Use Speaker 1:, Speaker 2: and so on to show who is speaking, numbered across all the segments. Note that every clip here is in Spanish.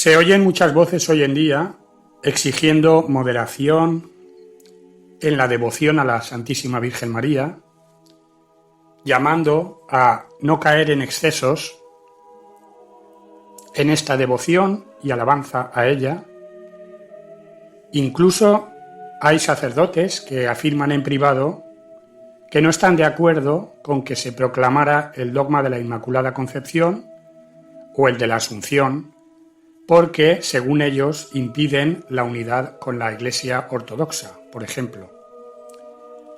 Speaker 1: Se oyen muchas voces hoy en día exigiendo moderación en la devoción a la Santísima Virgen María, llamando a no caer en excesos en esta devoción y alabanza a ella. Incluso hay sacerdotes que afirman en privado que no están de acuerdo con que se proclamara el dogma de la Inmaculada Concepción o el de la Asunción, porque, según ellos, impiden la unidad con la Iglesia ortodoxa, por ejemplo.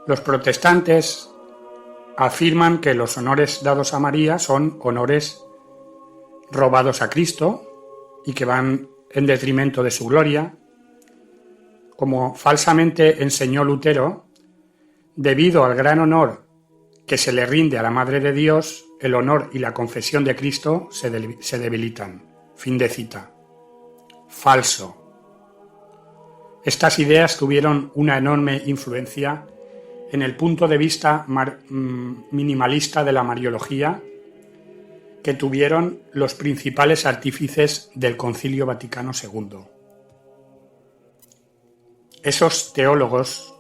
Speaker 1: Los protestantes afirman que los honores dados a María son honores robados a Cristo y que van en detrimento de su gloria. Como falsamente enseñó Lutero, debido al gran honor que se le rinde a la Madre de Dios, el honor y la confesión de Cristo se debilitan. Fin de cita. Falso. Estas ideas tuvieron una enorme influencia en el punto de vista minimalista de la Mariología que tuvieron los principales artífices del Concilio Vaticano II. Esos teólogos,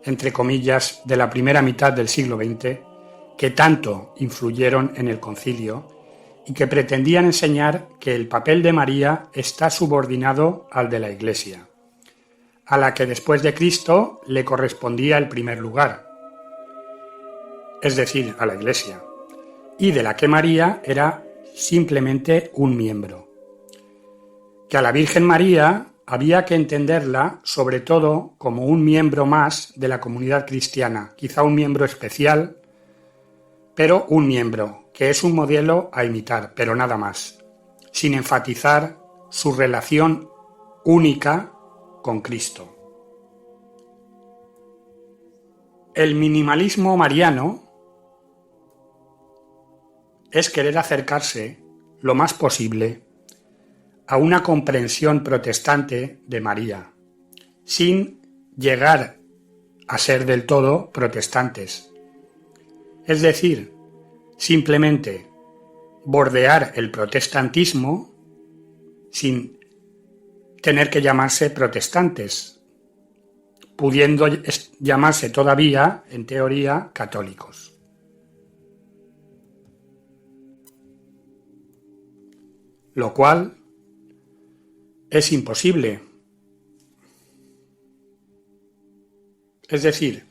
Speaker 1: entre comillas, de la primera mitad del siglo XX, que tanto influyeron en el concilio y que pretendían enseñar que el papel de María está subordinado al de la Iglesia, a la que después de Cristo le correspondía el primer lugar, es decir, a la Iglesia, y de la que María era simplemente un miembro. Que a la Virgen María había que entenderla sobre todo como un miembro más de la comunidad cristiana, quizá un miembro especial, pero un miembro, que es un modelo a imitar, pero nada más, sin enfatizar su relación única con Cristo. El minimalismo mariano es querer acercarse lo más posible a una comprensión protestante de María, sin llegar a ser del todo protestantes. Es decir, simplemente bordear el protestantismo sin tener que llamarse protestantes, pudiendo llamarse todavía, en teoría, católicos. Lo cual es imposible. Es decir,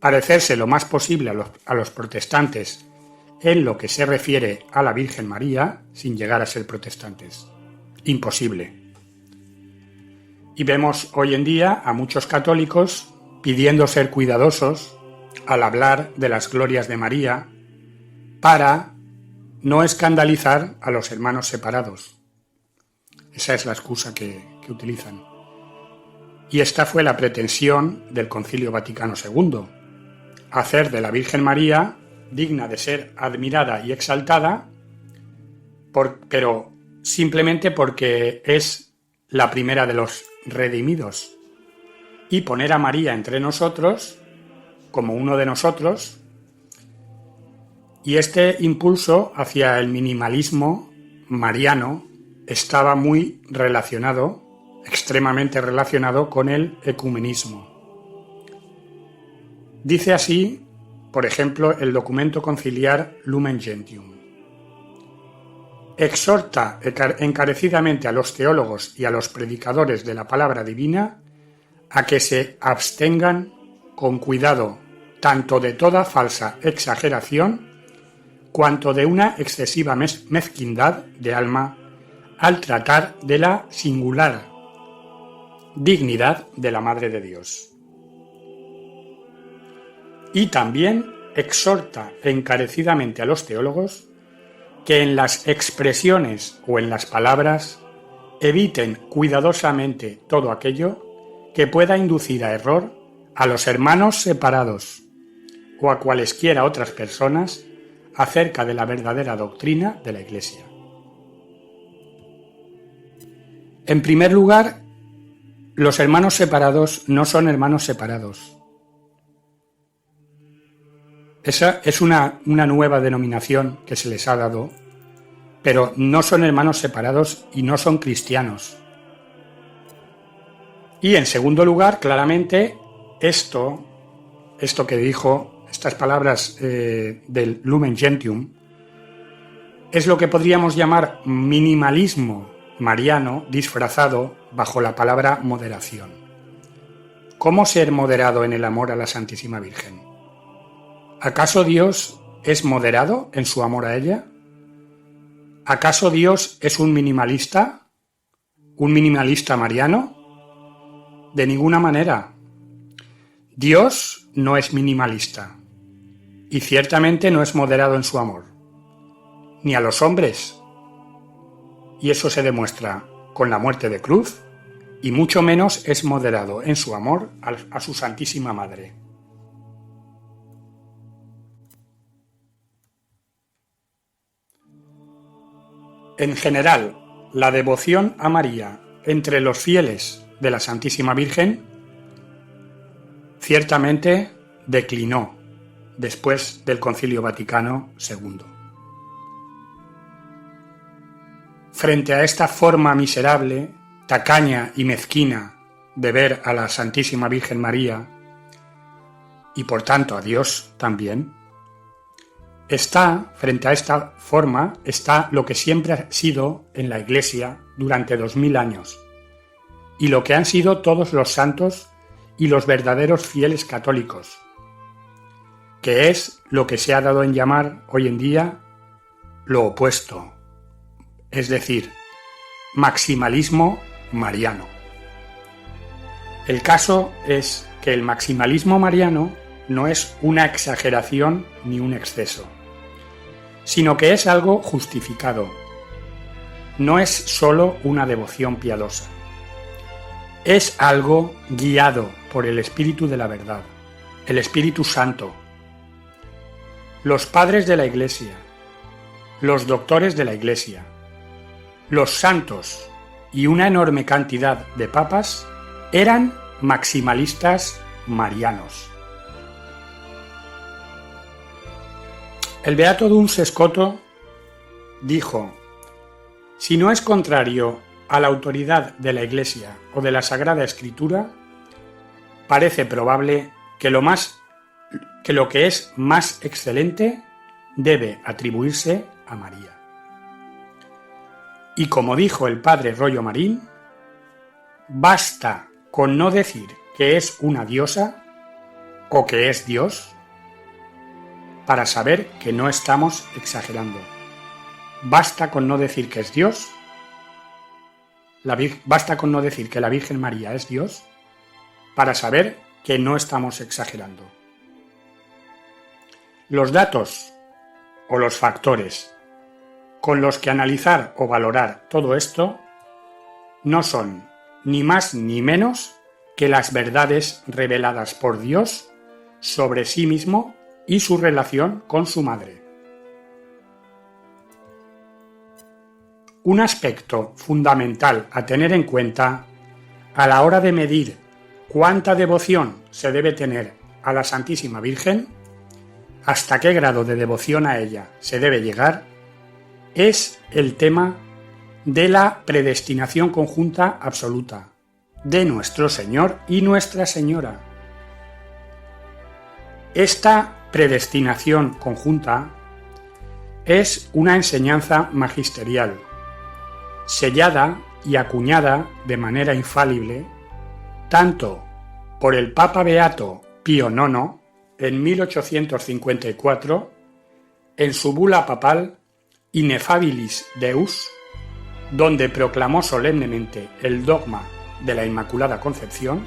Speaker 1: parecerse lo más posible a los protestantes en lo que se refiere a la Virgen María sin llegar a ser protestantes. Imposible. Y vemos hoy en día a muchos católicos pidiendo ser cuidadosos al hablar de las glorias de María para no escandalizar a los hermanos separados. Esa es la excusa que utilizan. Y esta fue la pretensión del Concilio Vaticano II, hacer de la Virgen María digna de ser admirada y exaltada, pero simplemente porque es la primera de los redimidos, y poner a María entre nosotros como uno de nosotros. Y este impulso hacia el minimalismo mariano estaba muy relacionado, extremadamente relacionado con el ecumenismo. Dice así, por ejemplo, el documento conciliar Lumen Gentium. Exhorta encarecidamente a los teólogos y a los predicadores de la palabra divina a que se abstengan con cuidado tanto de toda falsa exageración cuanto de una excesiva mezquindad de alma al tratar de la singular dignidad de la Madre de Dios. Y también exhorta encarecidamente a los teólogos que en las expresiones o en las palabras eviten cuidadosamente todo aquello que pueda inducir a error a los hermanos separados o a cualesquiera otras personas acerca de la verdadera doctrina de la Iglesia. En primer lugar, los hermanos separados no son hermanos separados. Esa es una nueva denominación que se les ha dado pero no son hermanos separados y no son cristianos. Y en segundo lugar, claramente, esto que dijo, estas palabras del Lumen Gentium, es lo que podríamos llamar minimalismo mariano disfrazado bajo la palabra moderación. ¿Cómo ser moderado en el amor a la Santísima Virgen? ¿Acaso Dios es moderado en su amor a ella? ¿Acaso Dios es un minimalista mariano? De ninguna manera. Dios no es minimalista y ciertamente no es moderado en su amor, ni a los hombres. Y eso se demuestra con la muerte de cruz, y mucho menos es moderado en su amor a su Santísima Madre. En general, la devoción a María entre los fieles de la Santísima Virgen ciertamente declinó después del Concilio Vaticano II. Frente a esta forma miserable, tacaña y mezquina de ver a la Santísima Virgen María, y por tanto a Dios también, frente a esta forma, está lo que siempre ha sido en la Iglesia durante 2000 años, y lo que han sido todos los santos y los verdaderos fieles católicos, que es lo que se ha dado en llamar hoy en día lo opuesto, es decir, maximalismo mariano. El caso es que el maximalismo mariano no es una exageración ni un exceso, sino que es algo justificado. No es sólo una devoción piadosa. Es algo guiado por el Espíritu de la verdad, el Espíritu Santo. Los padres de la Iglesia, los doctores de la Iglesia, los santos y una enorme cantidad de papas eran maximalistas marianos. El beato Duns Scoto dijo: si no es contrario a la autoridad de la Iglesia o de la Sagrada Escritura, parece probable que lo que es más excelente debe atribuirse a María. Y como dijo el padre Rollo Marín, basta con no decir que es una diosa o que es Dios para saber que no estamos exagerando. Basta con no decir que es Dios, basta con no decir que la Virgen María es Dios para saber que no estamos exagerando. Los datos o los factores con los que analizar o valorar todo esto no son ni más ni menos que las verdades reveladas por Dios sobre sí mismo y su relación con su madre. Un aspecto fundamental a tener en cuenta a la hora de medir cuánta devoción se debe tener a la Santísima Virgen, hasta qué grado de devoción a ella se debe llegar, es el tema de la predestinación conjunta absoluta de nuestro Señor y Nuestra Señora. Esta predestinación conjunta es una enseñanza magisterial, sellada y acuñada de manera infalible tanto por el Papa Beato Pío IX en 1854 en su bula papal Ineffabilis Deus, donde proclamó solemnemente el dogma de la Inmaculada Concepción,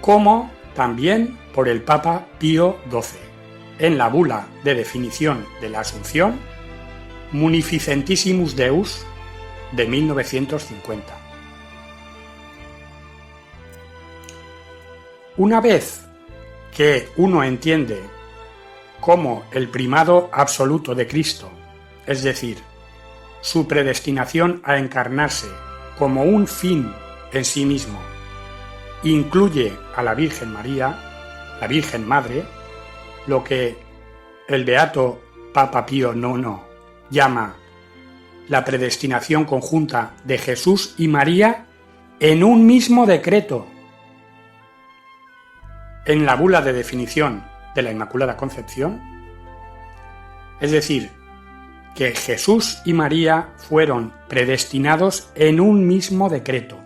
Speaker 1: como también por el Papa Pío XII en la bula de definición de la Asunción Munificentissimus Deus de 1950. Una vez que uno entiende cómo el primado absoluto de Cristo, es decir, su predestinación a encarnarse como un fin en sí mismo, incluye a la Virgen María, la Virgen Madre, lo que el beato Papa Pío IX llama la predestinación conjunta de Jesús y María en un mismo decreto. En la bula de definición de la Inmaculada Concepción, es decir, que Jesús y María fueron predestinados en un mismo decreto.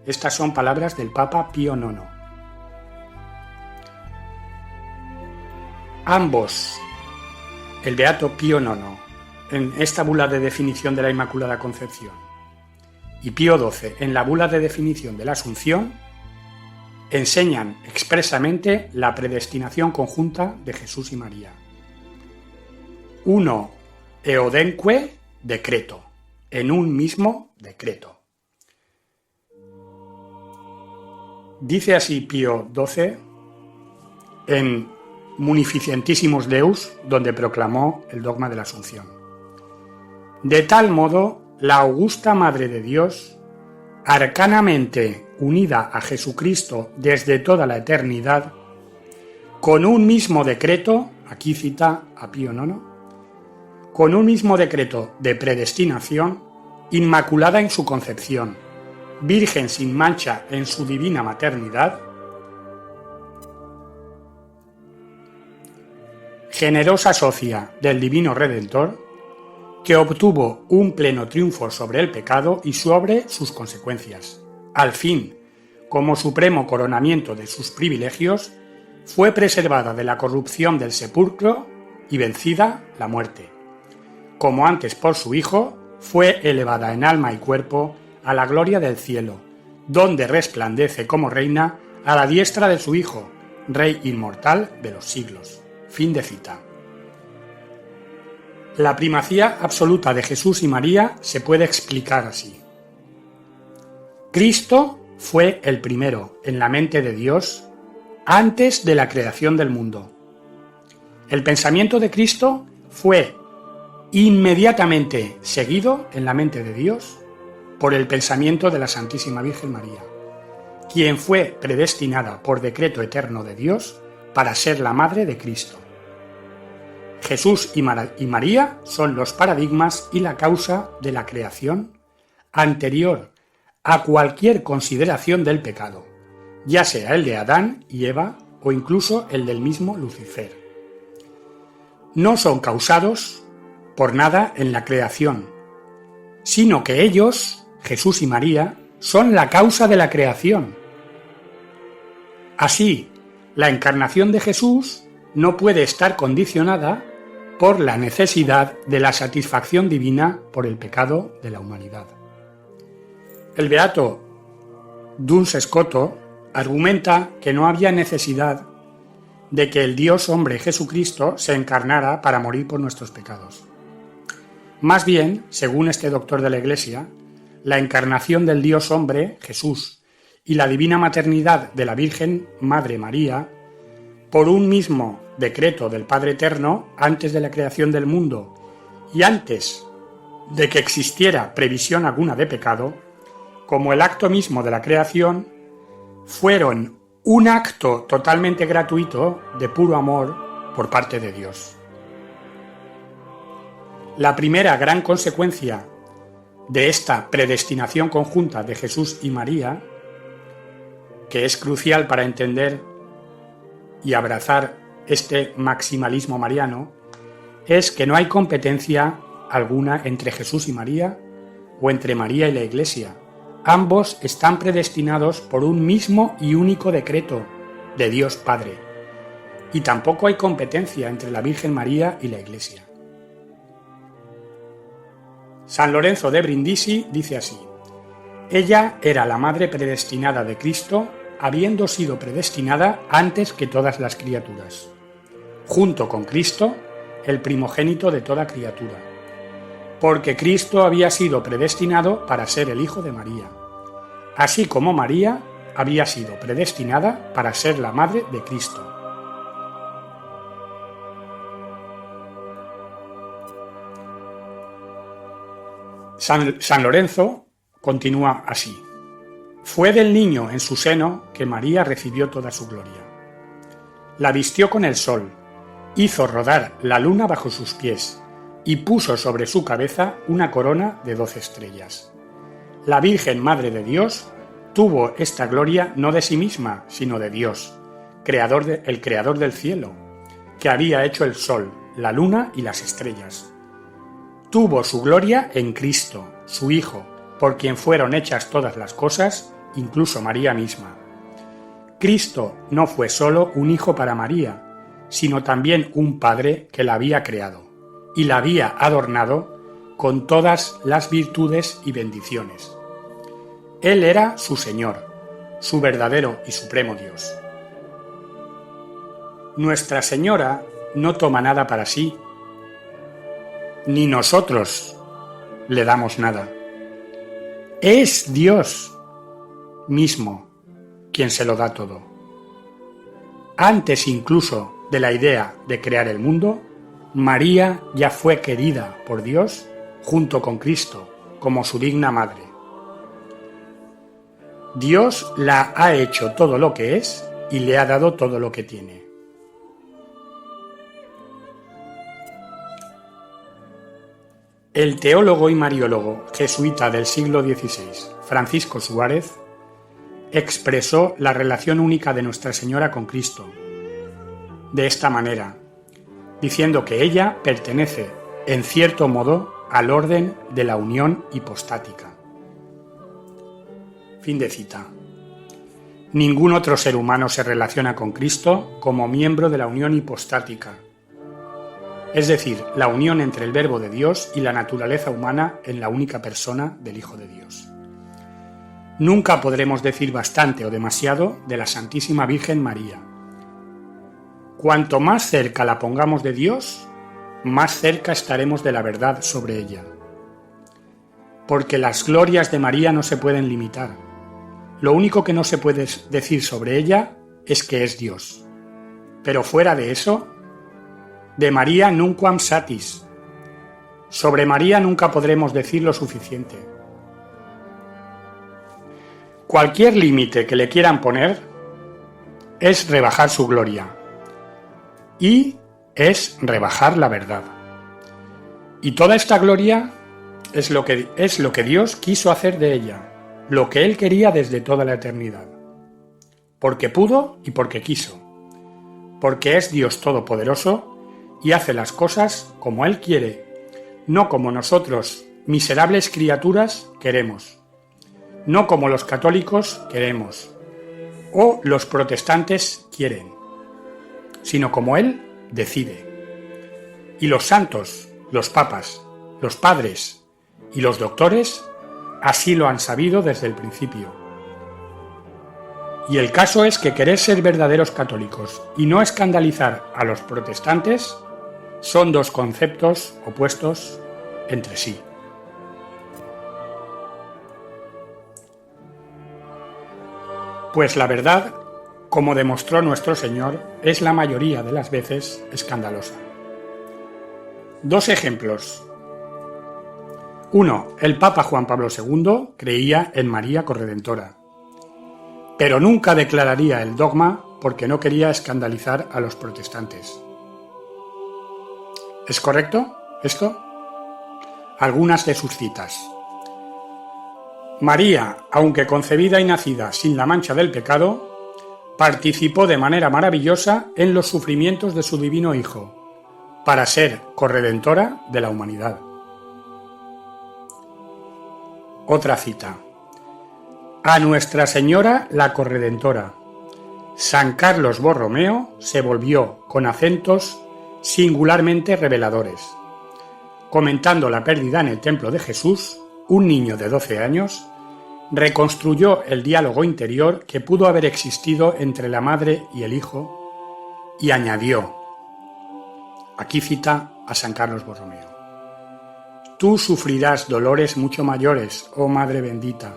Speaker 1: Estas son palabras del Papa Pío IX. Ambos, el Beato Pío IX, en esta bula de definición de la Inmaculada Concepción, y Pío XII, en la bula de definición de la Asunción, enseñan expresamente la predestinación conjunta de Jesús y María. Uno eodenque decreto, en un mismo decreto. Dice así Pío XII en Munificentissimus Deus, donde proclamó el dogma de la Asunción. De tal modo, la augusta Madre de Dios, arcanamente unida a Jesucristo desde toda la eternidad, con un mismo decreto, aquí cita a Pío IX, con un mismo decreto de predestinación, inmaculada en su concepción, virgen sin mancha en su divina maternidad, generosa socia del Divino Redentor, que obtuvo un pleno triunfo sobre el pecado y sobre sus consecuencias. Al fin, como supremo coronamiento de sus privilegios, fue preservada de la corrupción del sepulcro y vencida la muerte. Como antes por su Hijo, fue elevada en alma y cuerpo a la gloria del cielo, donde resplandece como reina a la diestra de su Hijo, Rey inmortal de los siglos. Fin de cita. La primacía absoluta de Jesús y María se puede explicar así. Cristo fue el primero en la mente de Dios antes de la creación del mundo. El pensamiento de Cristo fue inmediatamente seguido en la mente de Dios por el pensamiento de la Santísima Virgen María, quien fue predestinada por decreto eterno de Dios para ser la madre de Cristo. Jesús y María son los paradigmas y la causa de la creación anterior a cualquier consideración del pecado, ya sea el de Adán y Eva o incluso el del mismo Lucifer. No son causados por nada en la creación, sino que ellos, Jesús y María, son la causa de la creación. Así, la encarnación de Jesús no puede estar condicionada por la necesidad de la satisfacción divina por el pecado de la humanidad. El beato Duns Scoto argumenta que no había necesidad de que el Dios hombre Jesucristo se encarnara para morir por nuestros pecados. Más bien, según este doctor de la Iglesia, la encarnación del Dios hombre, Jesús, y la divina maternidad de la Virgen Madre María, por un mismo decreto del Padre Eterno, antes de la creación del mundo y antes de que existiera previsión alguna de pecado, como el acto mismo de la creación, fueron un acto totalmente gratuito de puro amor por parte de Dios. La primera gran consecuencia de esta predestinación conjunta de Jesús y María, que es crucial para entender y abrazar este maximalismo mariano, es que no hay competencia alguna entre Jesús y María o entre María y la Iglesia. Ambos están predestinados por un mismo y único decreto de Dios Padre. Y tampoco hay competencia entre la Virgen María y la Iglesia. San Lorenzo de Brindisi dice así: ella era la madre predestinada de Cristo, habiendo sido predestinada antes que todas las criaturas, junto con Cristo, el primogénito de toda criatura, porque Cristo había sido predestinado para ser el Hijo de María, así como María había sido predestinada para ser la madre de Cristo. San Lorenzo continúa así: fue del niño en su seno que María recibió toda su gloria. La vistió con el sol, hizo rodar la luna bajo sus pies, y puso sobre su cabeza una corona de 12 estrellas. La Virgen Madre de Dios tuvo esta gloria no de sí misma, sino de Dios, el creador del cielo, que había hecho el sol, la luna y las estrellas. Tuvo su gloria en Cristo, su Hijo, por quien fueron hechas todas las cosas, incluso María misma. Cristo no fue solo un hijo para María, sino también un Padre que la había creado y la había adornado con todas las virtudes y bendiciones. Él era su Señor, su verdadero y supremo Dios. Nuestra Señora no toma nada para sí, ni nosotros le damos nada. Es Dios mismo quien se lo da todo. Antes incluso de la idea de crear el mundo, María ya fue querida por Dios junto con Cristo como su digna madre. Dios la ha hecho todo lo que es y le ha dado todo lo que tiene. El teólogo y mariólogo jesuita del siglo XVI, Francisco Suárez, expresó la relación única de Nuestra Señora con Cristo de esta manera, diciendo que ella pertenece, en cierto modo, al orden de la unión hipostática. Fin de cita. Ningún otro ser humano se relaciona con Cristo como miembro de la unión hipostática, es decir, la unión entre el Verbo de Dios y la naturaleza humana en la única persona del Hijo de Dios. Nunca podremos decir bastante o demasiado de la Santísima Virgen María. Cuanto más cerca la pongamos de Dios, más cerca estaremos de la verdad sobre ella. Porque las glorias de María no se pueden limitar. Lo único que no se puede decir sobre ella es que es Dios. Pero fuera de eso, de María nunquam satis. Sobre María nunca podremos decir lo suficiente. Cualquier límite que le quieran poner es rebajar su gloria y es rebajar la verdad. Y toda esta gloria es lo que Dios quiso hacer de ella, lo que Él quería desde toda la eternidad. Porque pudo y porque quiso. Porque es Dios Todopoderoso y hace las cosas como Él quiere, no como nosotros, miserables criaturas, queremos. No como los católicos queremos o los protestantes quieren, sino como Él decide. Y los santos, los papas, los padres y los doctores así lo han sabido desde el principio. Y el caso es que querer ser verdaderos católicos y no escandalizar a los protestantes son dos conceptos opuestos entre sí. Pues la verdad, como demostró nuestro Señor, es la mayoría de las veces escandalosa. Dos ejemplos. 1. El Papa Juan Pablo II creía en María Corredentora, pero nunca declararía el dogma porque no quería escandalizar a los protestantes. ¿Es correcto esto? Algunas de sus citas. María, aunque concebida y nacida sin la mancha del pecado, participó de manera maravillosa en los sufrimientos de su divino Hijo, para ser corredentora de la humanidad. Otra cita. A Nuestra Señora la Corredentora, San Carlos Borromeo se volvió con acentos singularmente reveladores. Comentando la pérdida en el templo de Jesús, un niño de 12 años reconstruyó el diálogo interior que pudo haber existido entre la madre y el hijo y añadió, aquí cita a San Carlos Borromeo, tú sufrirás dolores mucho mayores, oh Madre bendita.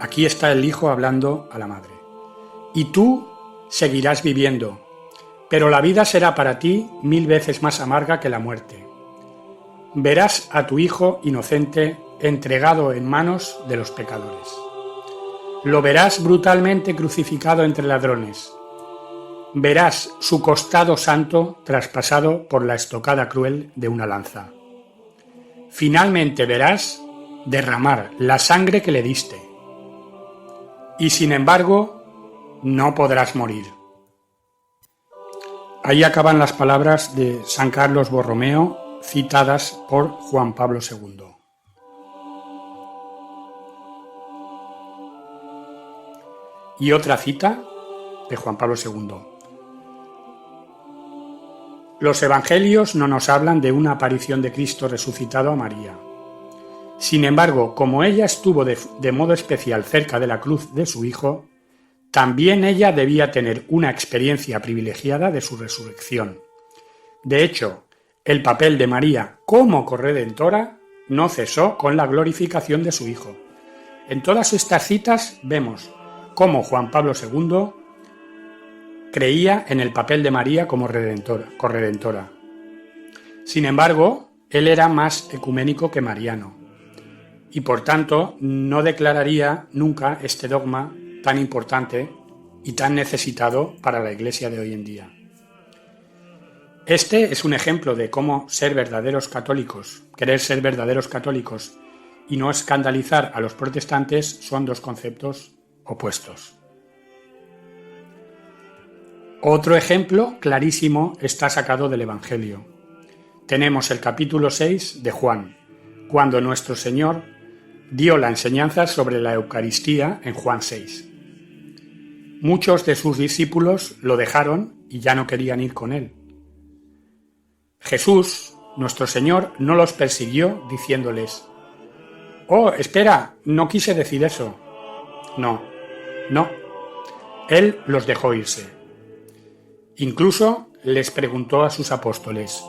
Speaker 1: Aquí está el hijo hablando a la madre. Y tú seguirás viviendo, pero la vida será para ti 1000 veces más amarga que la muerte. Verás a tu hijo inocente entregado en manos de los pecadores. Lo verás brutalmente crucificado entre ladrones. verás su costado santo traspasado por la estocada cruel de una lanza. Finalmente verás derramar la sangre que le diste. Y sin embargo, no podrás morir. Ahí acaban las palabras de San Carlos Borromeo, citadas por Juan Pablo II. Y otra cita de Juan Pablo II. Los evangelios no nos hablan de una aparición de Cristo resucitado a María. Sin embargo, como ella estuvo de modo especial cerca de la cruz de su Hijo, también ella debía tener una experiencia privilegiada de su resurrección. De hecho, el papel de María como corredentora no cesó con la glorificación de su Hijo. En todas estas citas vemos cómo Juan Pablo II creía en el papel de María como corredentora. Sin embargo, él era más ecuménico que mariano y por tanto no declararía nunca este dogma tan importante y tan necesitado para la Iglesia de hoy en día. Este es un ejemplo de cómo ser verdaderos católicos, querer ser verdaderos católicos y no escandalizar a los protestantes son dos conceptos opuestos. Otro ejemplo clarísimo está sacado del Evangelio. Tenemos el capítulo 6 de Juan, cuando nuestro Señor dio la enseñanza sobre la Eucaristía en Juan 6. Muchos de sus discípulos lo dejaron y ya no querían ir con él. Jesús, nuestro Señor, no los persiguió diciéndoles: «Oh, espera, no quise decir eso». No. Él los dejó irse. Incluso les preguntó a sus apóstoles: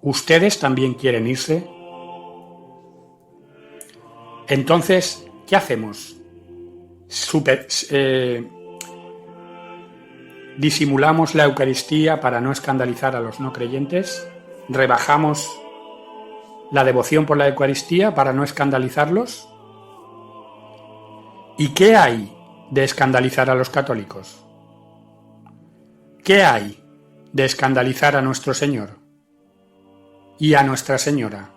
Speaker 1: ¿Ustedes también quieren irse? Entonces, ¿qué hacemos? ¿Disimulamos la Eucaristía para no escandalizar a los no creyentes? ¿Rebajamos la devoción por la Eucaristía para no escandalizarlos? ¿Y qué hay de escandalizar a los católicos? ¿Qué hay de escandalizar a nuestro Señor y a Nuestra Señora?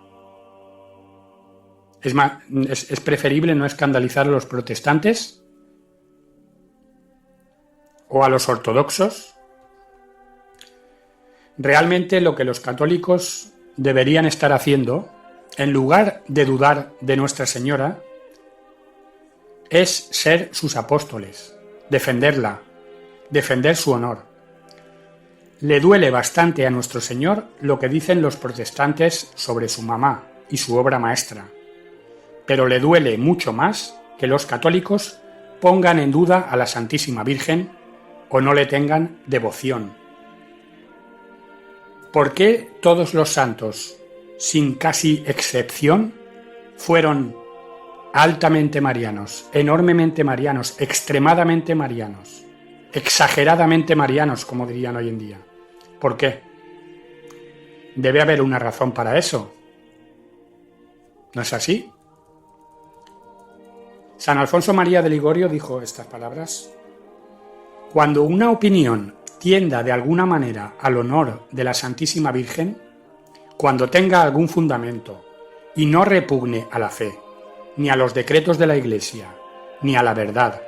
Speaker 1: ¿Es preferible no escandalizar a los protestantes o a los ortodoxos? Realmente lo que los católicos deberían estar haciendo, en lugar de dudar de Nuestra Señora, es ser sus apóstoles, defenderla, defender su honor. Le duele bastante a nuestro Señor lo que dicen los protestantes sobre su mamá y su obra maestra, pero le duele mucho más que los católicos pongan en duda a la Santísima Virgen o no le tengan devoción. ¿Por qué todos los santos, sin casi excepción, fueron altamente marianos, enormemente marianos, extremadamente marianos, exageradamente marianos, como dirían hoy en día? ¿Por qué? Debe haber una razón para eso. ¿No es así? San Alfonso María de Ligorio dijo estas palabras: «Cuando una opinión tienda de alguna manera al honor de la Santísima Virgen, cuando tenga algún fundamento y no repugne a la fe, ni a los decretos de la Iglesia, ni a la verdad,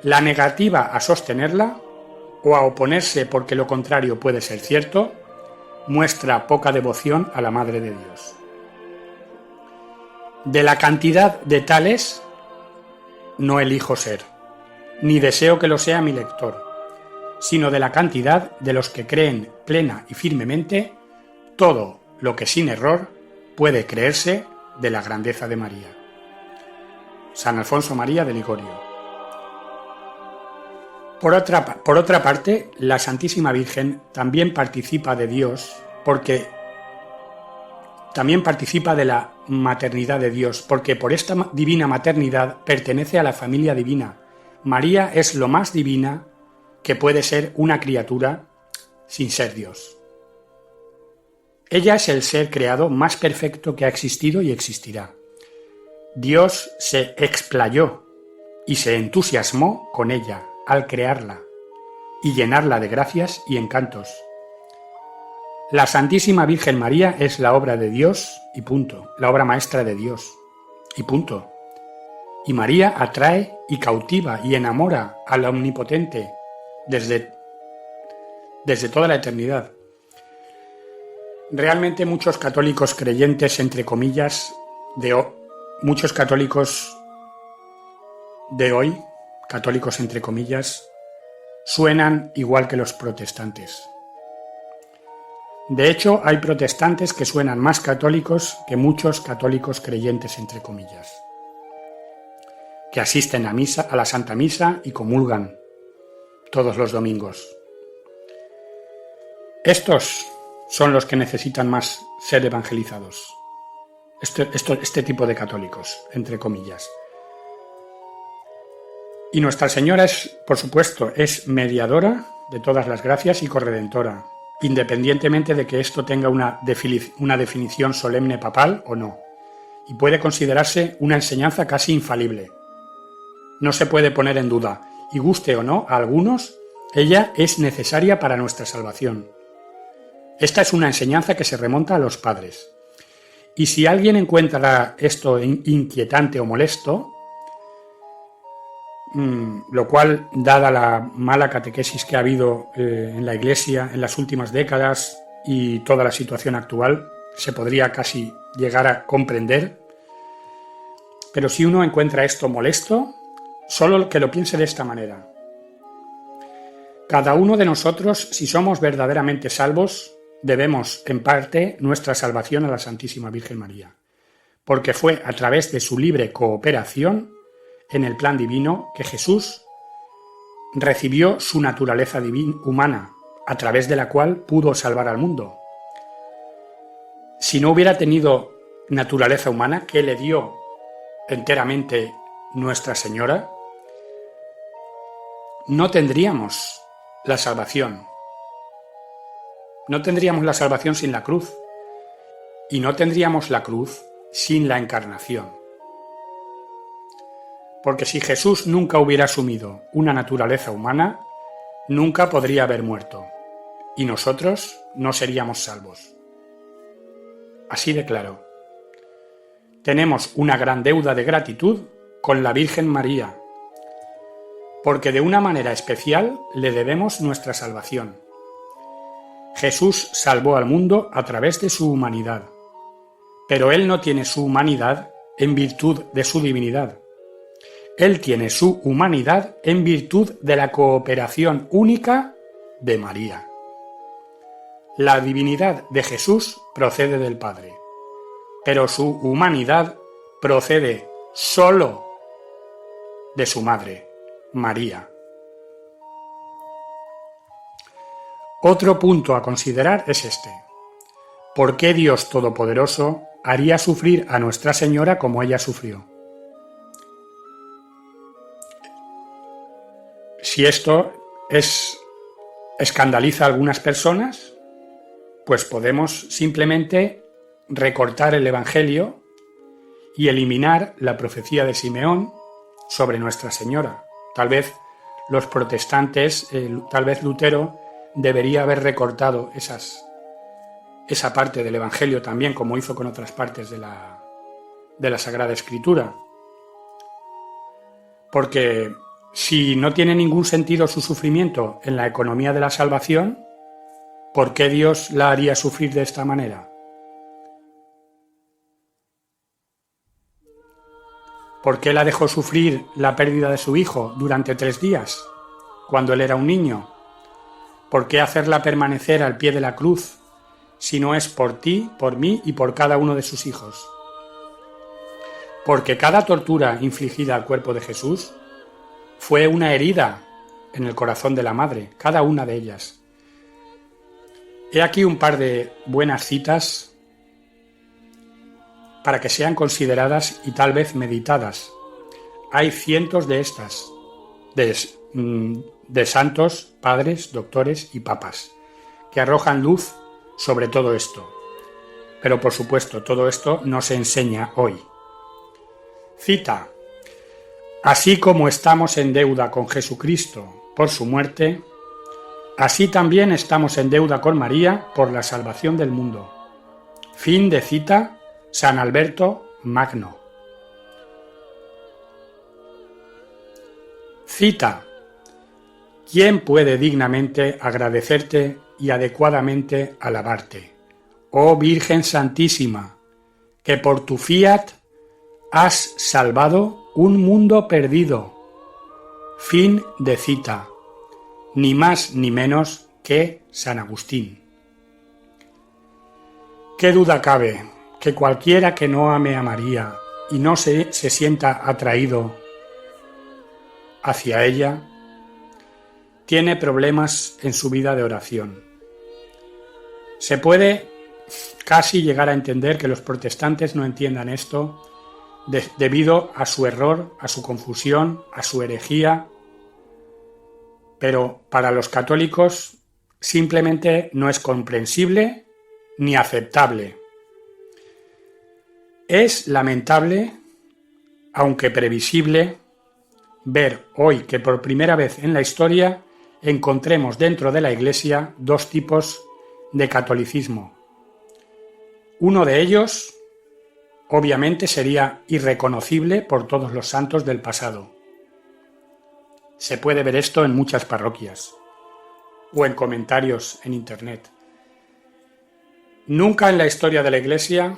Speaker 1: la negativa a sostenerla o a oponerse porque lo contrario puede ser cierto, muestra poca devoción a la Madre de Dios. De la cantidad de tales no elijo ser, ni deseo que lo sea mi lector, sino de la cantidad de los que creen plena y firmemente todo lo que sin error puede creerse de la grandeza de María». San Alfonso María de Ligorio. Por otra parte, la Santísima Virgen también participa de Dios, porque también participa de la maternidad de Dios, porque por esta divina maternidad pertenece a la familia divina. María es lo más divina que puede ser una criatura sin ser Dios. Ella es el ser creado más perfecto que ha existido y existirá. Dios se explayó y se entusiasmó con ella al crearla. y llenarla de gracias y encantos. La Santísima Virgen María es la obra de Dios y punto, la obra maestra de Dios y punto. Y María atrae y cautiva y enamora al Omnipotente desde toda la eternidad. Realmente muchos católicos creyentes, entre comillas, muchos católicos de hoy, católicos entre comillas, suenan igual que los protestantes. De hecho, hay protestantes que suenan más católicos que muchos católicos creyentes, entre comillas, que asisten a misa, a la Santa Misa y comulgan todos los domingos. Estos son los que necesitan más ser evangelizados. Este tipo de católicos, entre comillas. Y Nuestra Señora por supuesto, es mediadora de todas las gracias y corredentora, independientemente de que esto tenga una definición solemne papal o no, y puede considerarse una enseñanza casi infalible. No se puede poner en duda, y guste o no a algunos, ella es necesaria para nuestra salvación. Esta es una enseñanza que se remonta a los padres. Y si alguien encuentra esto inquietante o molesto, lo cual, dada la mala catequesis que ha habido en la Iglesia en las últimas décadas y toda la situación actual, se podría casi llegar a comprender. Pero si uno encuentra esto molesto, solo que lo piense de esta manera. Cada uno de nosotros, si somos verdaderamente salvos, debemos, en parte, nuestra salvación a la Santísima Virgen María, porque fue a través de su libre cooperación en el plan divino que Jesús recibió su naturaleza humana, a través de la cual pudo salvar al mundo. Si no hubiera tenido naturaleza humana que le dio enteramente Nuestra Señora, no tendríamos la salvación. No tendríamos la salvación sin la cruz, y no tendríamos la cruz sin la encarnación. Porque si Jesús nunca hubiera asumido una naturaleza humana, nunca podría haber muerto, y nosotros no seríamos salvos. Así de claro. Tenemos una gran deuda de gratitud con la Virgen María, porque de una manera especial le debemos nuestra salvación. Jesús salvó al mundo a través de su humanidad, pero Él no tiene su humanidad en virtud de su divinidad. Él tiene su humanidad en virtud de la cooperación única de María. La divinidad de Jesús procede del Padre, pero su humanidad procede solo de su madre, María. Otro punto a considerar es este. ¿Por qué Dios Todopoderoso haría sufrir a Nuestra Señora como ella sufrió? Si esto escandaliza a algunas personas, pues podemos simplemente recortar el Evangelio y eliminar la profecía de Simeón sobre Nuestra Señora. Tal vez los protestantes, tal vez Lutero, debería haber recortado esa parte del Evangelio también, como hizo con otras partes de la Sagrada Escritura. Porque si no tiene ningún sentido su sufrimiento en la economía de la salvación, ¿por qué Dios la haría sufrir de esta manera? ¿Por qué la dejó sufrir la pérdida de su hijo durante 3 días, cuando él era un niño? ¿Por qué hacerla permanecer al pie de la cruz, si no es por ti, por mí y por cada uno de sus hijos? Porque cada tortura infligida al cuerpo de Jesús fue una herida en el corazón de la madre, cada una de ellas. He aquí un par de buenas citas para que sean consideradas y tal vez meditadas. Hay cientos de estas, de santos, padres, doctores y papas, que arrojan luz sobre todo esto. Pero por supuesto, todo esto no se enseña hoy. Cita: así como estamos en deuda con Jesucristo por su muerte, Así también estamos en deuda con María por la salvación del mundo. Fin de cita, San Alberto Magno. Cita. ¿Quién puede dignamente agradecerte y adecuadamente alabarte? Oh Virgen Santísima, que por tu fiat has salvado un mundo perdido. Fin de cita. Ni más ni menos que San Agustín. ¿Qué duda cabe que cualquiera que no ame a María y no se sienta atraído hacia ella, tiene problemas en su vida de oración? Se puede casi llegar a entender que los protestantes no entiendan esto debido a su error, a su confusión, a su herejía, pero para los católicos simplemente no es comprensible ni aceptable. Es lamentable, aunque previsible, ver hoy que por primera vez en la historia encontremos dentro de la Iglesia dos tipos de catolicismo. Uno de ellos, obviamente, sería irreconocible por todos los santos del pasado. Se puede ver esto en muchas parroquias o en comentarios en Internet. Nunca en la historia de la Iglesia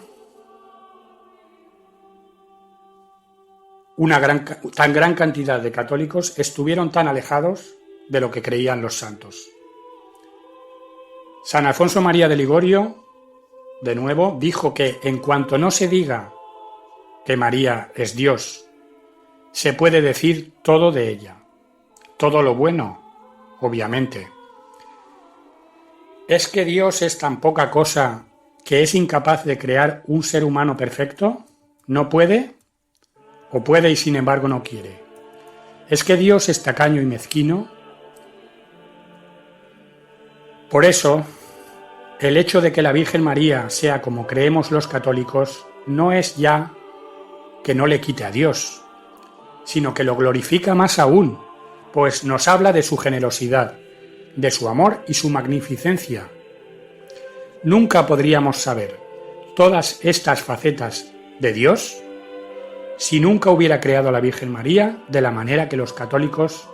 Speaker 1: tan gran cantidad de católicos estuvieron tan alejados de lo que creían los santos. San Alfonso María de Ligorio, de nuevo, dijo que en cuanto no se diga que María es Dios, se puede decir todo de ella. Todo lo bueno, obviamente. ¿Es que Dios es tan poca cosa que es incapaz de crear un ser humano perfecto? ¿No puede? ¿O puede y sin embargo no quiere? ¿Es que Dios es tacaño y mezquino? Por eso, el hecho de que la Virgen María sea como creemos los católicos no es ya que no le quite a Dios, sino que lo glorifica más aún, pues nos habla de su generosidad, de su amor y su magnificencia. Nunca podríamos saber todas estas facetas de Dios si nunca hubiera creado a la Virgen María de la manera que los católicos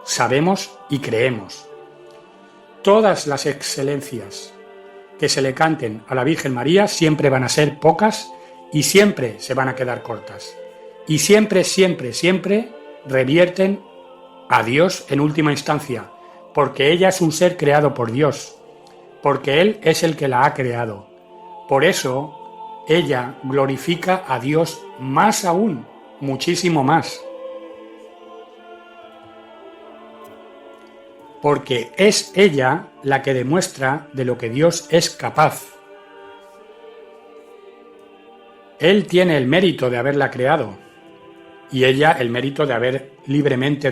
Speaker 1: sabemos y creemos. Todas las excelencias que se le canten a la Virgen María siempre van a ser pocas y siempre se van a quedar cortas. Y siempre, siempre, siempre revierten a Dios en última instancia, porque ella es un ser creado por Dios, porque Él es el que la ha creado. Por eso, ella glorifica a Dios más aún, muchísimo más. Porque es ella la que demuestra de lo que Dios es capaz. Él tiene el mérito de haberla creado y ella el mérito de haber libremente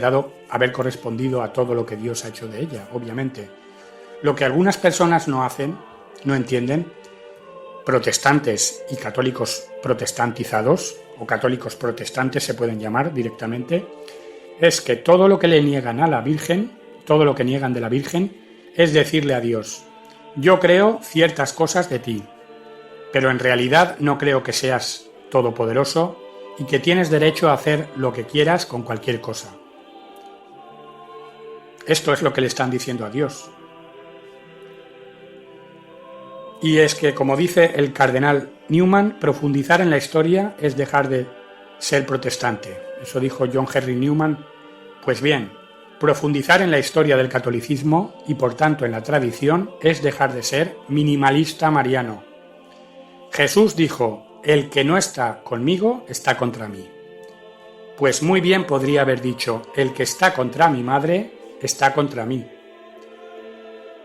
Speaker 1: haber correspondido a todo lo que Dios ha hecho de ella, obviamente. Lo que algunas personas no hacen, no entienden, protestantes y católicos protestantizados, o católicos protestantes se pueden llamar directamente, es que todo lo que le niegan a la Virgen, todo lo que niegan de la Virgen, es decirle a Dios: yo creo ciertas cosas de ti, pero en realidad no creo que seas todopoderoso y que tienes derecho a hacer lo que quieras con cualquier cosa. Esto es lo que le están diciendo a Dios. Y es que, como dice el cardenal Newman, profundizar en la historia es dejar de ser protestante. Eso dijo John Henry Newman. Pues bien, profundizar en la historia del catolicismo y por tanto en la tradición es dejar de ser minimalista mariano. Jesús dijo: el que no está conmigo está contra mí. Pues muy bien podría haber dicho: el que está contra mi madre está contra mí.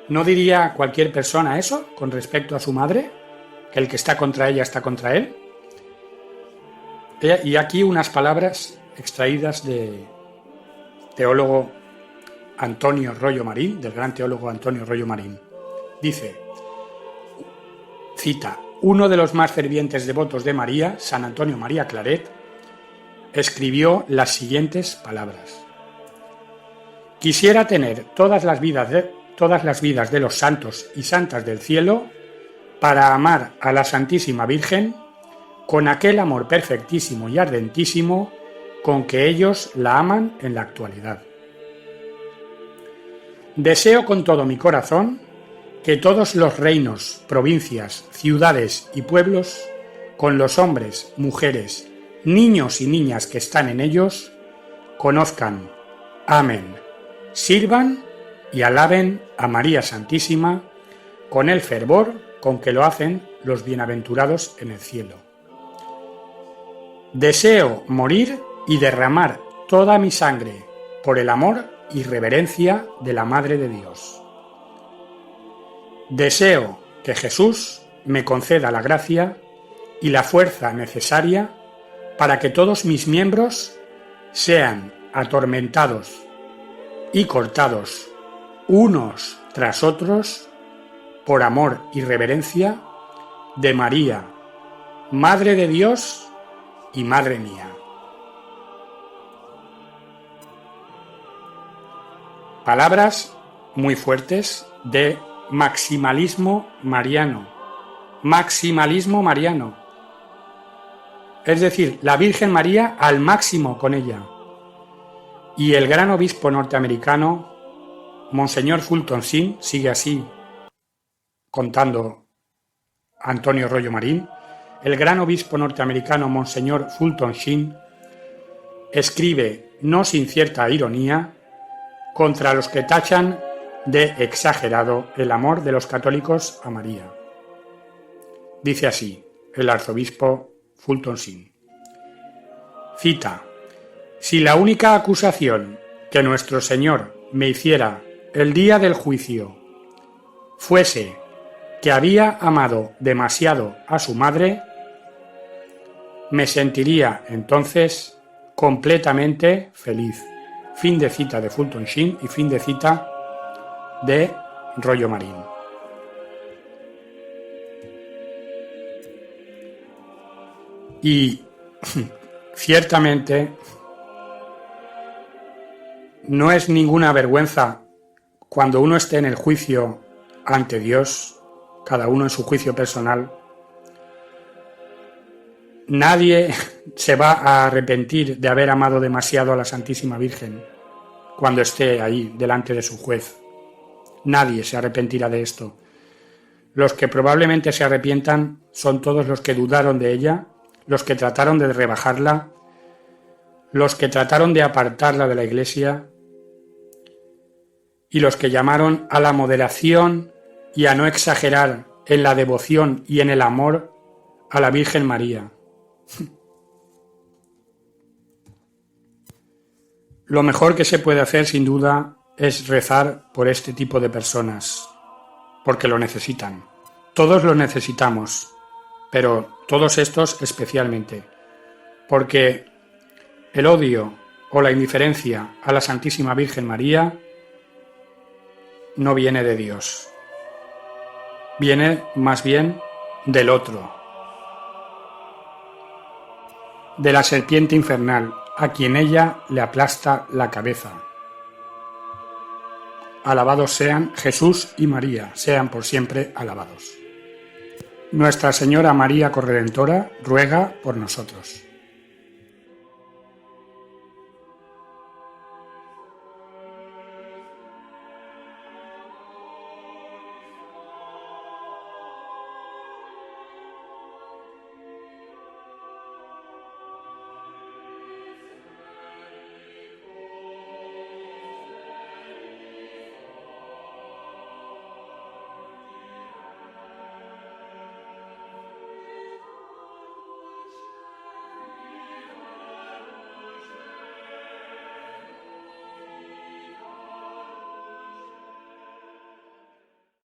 Speaker 1: ¿No diría cualquier persona eso con respecto a su madre? ¿Que el que está contra ella está contra él? Y aquí unas palabras extraídas del teólogo Antonio Rollo Marín, del gran teólogo Antonio Rollo Marín. Dice, cita: uno de los más fervientes devotos de María, San Antonio María Claret, escribió las siguientes palabras: quisiera tener todas las vidas todas las vidas de los santos y santas del cielo para amar a la Santísima Virgen con aquel amor perfectísimo y ardentísimo con que ellos la aman en la actualidad. Deseo con todo mi corazón que todos los reinos, provincias, ciudades y pueblos, con los hombres, mujeres, niños y niñas que están en ellos, conozcan, amen, sirvan y alaben a María Santísima con el fervor con que lo hacen los bienaventurados en el cielo. Deseo morir y derramar toda mi sangre por el amor y reverencia de la Madre de Dios. Deseo que Jesús me conceda la gracia y la fuerza necesaria para que todos mis miembros sean atormentados y cortados unos tras otros por amor y reverencia de María, Madre de Dios y Madre mía. Palabras muy fuertes de maximalismo mariano. Maximalismo mariano. Es decir, la Virgen María al máximo con ella. Y el gran obispo norteamericano, Monseñor Fulton Sheen, sigue así contando Antonio Rollo Marín, el gran obispo norteamericano Monseñor Fulton Sheen escribe, no sin cierta ironía, contra los que tachan de exagerado el amor de los católicos a María. Dice así el arzobispo Fulton Sheen. Cita: si la única acusación que nuestro Señor me hiciera el día del juicio fuese que había amado demasiado a su madre, me sentiría entonces completamente feliz. Fin de cita de Fulton Sheen y fin de cita de Rollo Marín. Y ciertamente no es ninguna vergüenza cuando uno esté en el juicio ante Dios, cada uno en su juicio personal. Nadie se va a arrepentir de haber amado demasiado a la Santísima Virgen cuando esté ahí delante de su juez. Nadie se arrepentirá de esto. Los que probablemente se arrepientan son todos los que dudaron de ella, los que trataron de rebajarla, los que trataron de apartarla de la Iglesia y los que llamaron a la moderación y a no exagerar en la devoción y en el amor a la Virgen María. Lo mejor que se puede hacer, sin duda, es rezar por este tipo de personas, porque lo necesitan. Todos lo necesitamos, pero todos estos especialmente, porque el odio o la indiferencia a la Santísima Virgen María no viene de Dios, viene más bien del otro, de la serpiente infernal, a quien ella le aplasta la cabeza. Alabados sean Jesús y María, sean por siempre alabados. Nuestra Señora María Corredentora ruega por nosotros.